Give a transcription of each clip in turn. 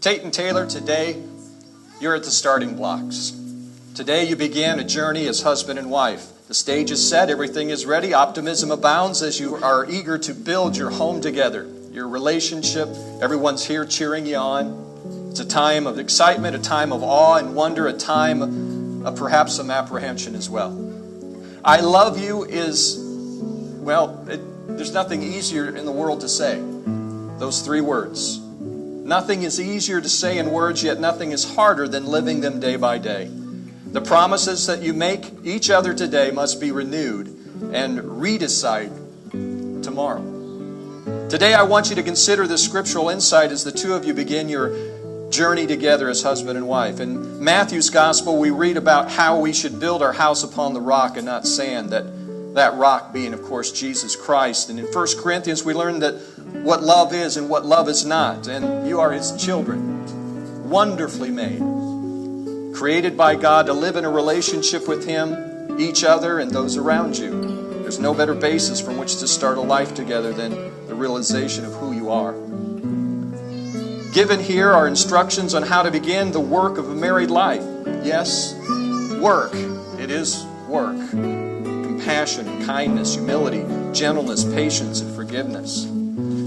Tayte and Taylar, today you're at the starting blocks. Today you began a journey as husband and wife. The stage is set, everything is ready, optimism abounds as you are eager to build your home together, your relationship. Everyone's here cheering you on. It's a time of excitement, a time of awe and wonder, a time of perhaps some apprehension as well. I love you is, there's nothing easier in the world to say. Those three words. Nothing is easier to say in words, yet nothing is harder than living them day by day. The promises that you make each other today must be renewed and redecide tomorrow. Today I want you to consider this scriptural insight as the two of you begin your journey together as husband and wife. In Matthew's gospel, we read about how we should build our house upon the rock and not sand, that rock being, of course, Jesus Christ. And in 1 Corinthians, we learn that what love is and what love is not. And you are His children, wonderfully made, created by God to live in a relationship with Him, each other, and those around you. There's no better basis from which to start a life together than the realization of who you are. Given here are instructions on how to begin the work of a married life. Yes, work. It is work. Compassion, kindness, humility, gentleness, patience, and forgiveness.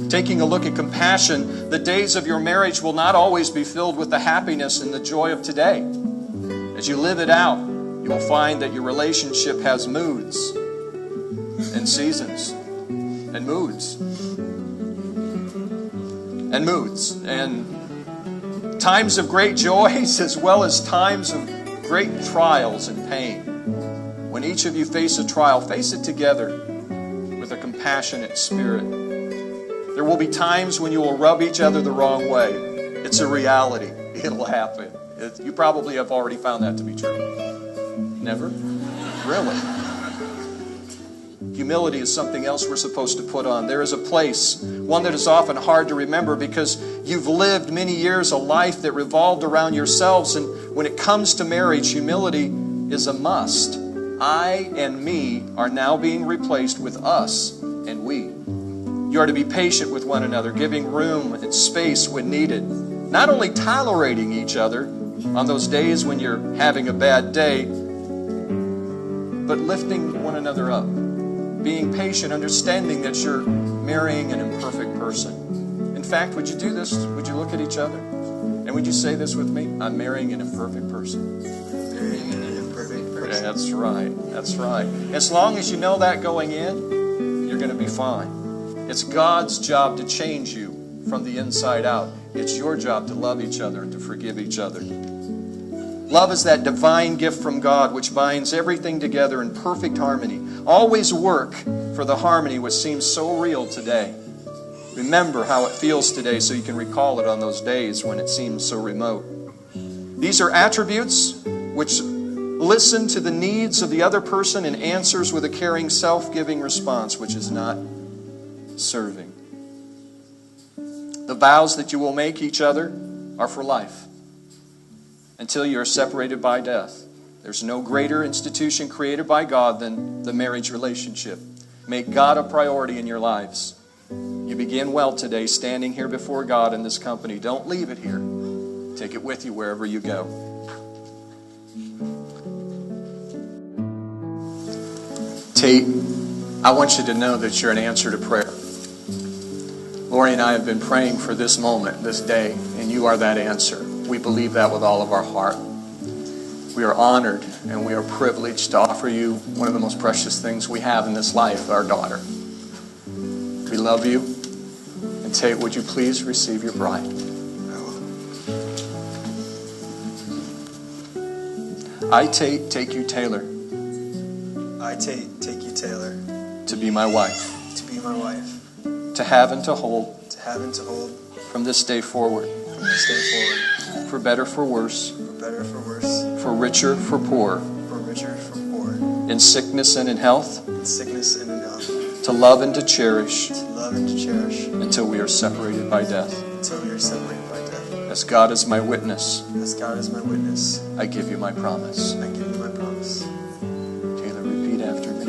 Taking a look at compassion, the days of your marriage will not always be filled with the happiness and the joy of today. As you live it out, you will find that your relationship has moods and seasons and moods and moods and times of great joys as well as times of great trials and pain. When each of you face a trial, face it together with a compassionate spirit. There will be times when you will rub each other the wrong way. It's a reality. It'll happen. You probably have already found that to be true. Never? Really? Humility is something else we're supposed to put on. There is a place, one that is often hard to remember because you've lived many years a life that revolved around yourselves, and when it comes to marriage, humility is a must. I and me are now being replaced with us and we. You are to be patient with one another, giving room and space when needed. Not only tolerating each other on those days when you're having a bad day, but lifting one another up. Being patient, understanding that you're marrying an imperfect person. In fact, would you do this? Would you look at each other? And would you say this with me? I'm marrying an imperfect person. Marrying an imperfect person. That's right. That's right. As long as you know that going in, you're going to be fine. It's God's job to change you from the inside out. It's your job to love each other and to forgive each other. Love is that divine gift from God which binds everything together in perfect harmony. Always work for the harmony which seems so real today. Remember how it feels today so you can recall it on those days when it seems so remote. These are attributes which listen to the needs of the other person and answers with a caring, self-giving response, which is not serving. The vows that you will make each other are for life, until you are separated by death. There's no greater institution created by God than the marriage relationship. Make God a priority in your lives. You begin well today, standing here before God in this company. Don't leave it here. Take it with you wherever you go. Tate, I want you to know that you're an answer to prayer. Lori and I have been praying for this moment, this day, and you are that answer. We believe that with all of our heart. We are honored and we are privileged to offer you one of the most precious things we have in this life, our daughter. We love you. And Tate, would you please receive your bride? I, Tate, take you, Taylar. I, Tate, take you, Taylar. To be my wife. To be my wife. To have and to hold. To have and to hold. From this day forward. From this day forward. For better, for worse. For better, for worse. For richer, for poor. For richer, for poor. In sickness and in health. In sickness and in health. To love and to cherish. To love and to cherish. Until we are separated by death. Until we are separated by death. As God is my witness. As God is my witness. I give you my promise. I give you my promise. Taylar, repeat after me.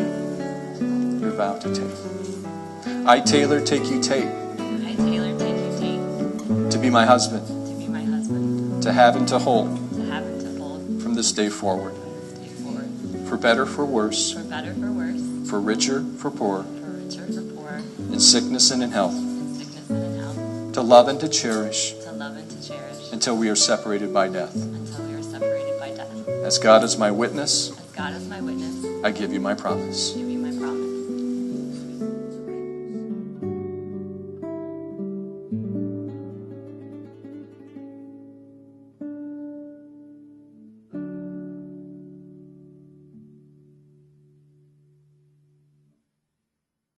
Your vow to Tate. I, Taylar, take you, Tate. I, Taylar, take you, Tate. To be my husband. To be my husband. to have and to hold to have and to hold from this day forward. day forward. For better, for worse, For better, for worse, for richer, for poorer, for richer, for poorer, in sickness and in health, in sickness and in health, to love and to cherish to love and to cherish, until we are separated by death. until we are separated by death. As God is my witness, As God is my witness, I give you my promise. I give